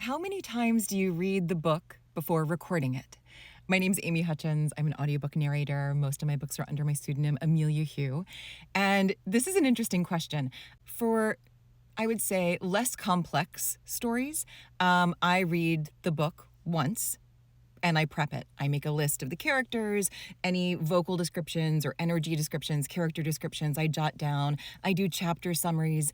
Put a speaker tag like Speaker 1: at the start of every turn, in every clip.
Speaker 1: How many times do you read the book before recording it? My name's Amy Hutchins. I'm an audiobook narrator. Most of my books are under my pseudonym, Amelia Hugh. And this is an interesting question. For, I would say, less complex stories, I read the book once and I prep it. I make a list of the characters, any vocal descriptions or energy descriptions, character descriptions I jot down. I do chapter summaries.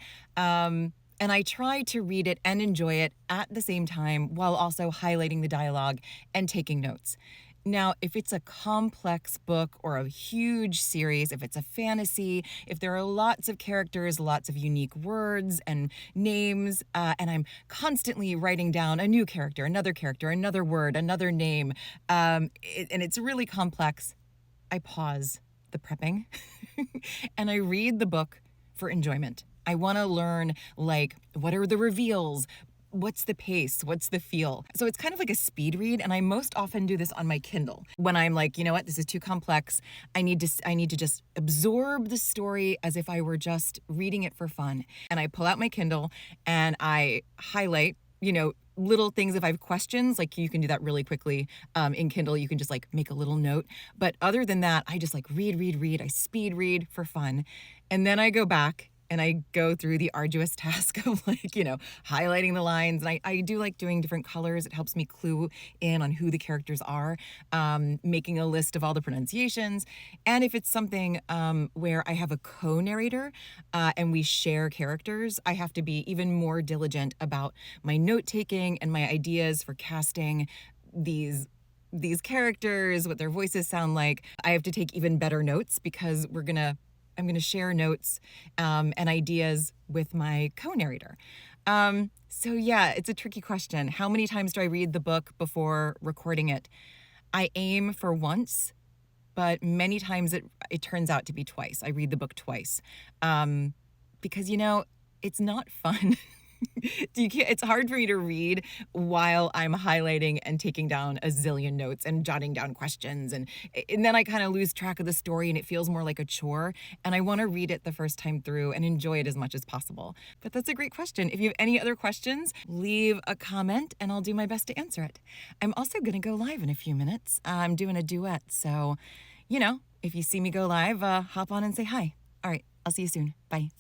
Speaker 1: And I try to read it and enjoy it at the same time while also highlighting the dialogue and taking notes. Now, if it's a complex book or a huge series, if it's a fantasy, if there are lots of characters, lots of unique words and names, and I'm constantly writing down a new character, another word, another name, and it's really complex, I pause the prepping and I read the book for enjoyment. I want to learn, like, what are the reveals? What's the pace? What's the feel? So it's kind of like a speed read, and I most often do this on my Kindle. When I'm like, you know what, this is too complex. I need to just absorb the story as if I were just reading it for fun. And I pull out my Kindle and I highlight, little things. If I have questions, like, you can do that really quickly. In Kindle, you can just like make a little note. But other than that, I just like read. I speed read for fun. And then I go back and I go through the arduous task of highlighting the lines. And I do like doing different colors. It helps me clue in on who the characters are, making a list of all the pronunciations. And if it's something where I have a co-narrator and we share characters, I have to be even more diligent about my note-taking and my ideas for casting these characters, what their voices sound like. I have to take even better notes because I'm going to share notes and ideas with my co-narrator. So yeah, it's a tricky question. How many times do I read the book before recording it? I aim for once, but many times it turns out to be twice. I read the book twice because, it's not fun. It's hard for me to read while I'm highlighting and taking down a zillion notes and jotting down questions. And then I kind of lose track of the story and it feels more like a chore. And I want to read it the first time through and enjoy it as much as possible. But that's a great question. If you have any other questions, leave a comment and I'll do my best to answer it. I'm also going to go live in a few minutes. I'm doing a duet. So, if you see me go live, hop on and say hi. All right. I'll see you soon. Bye.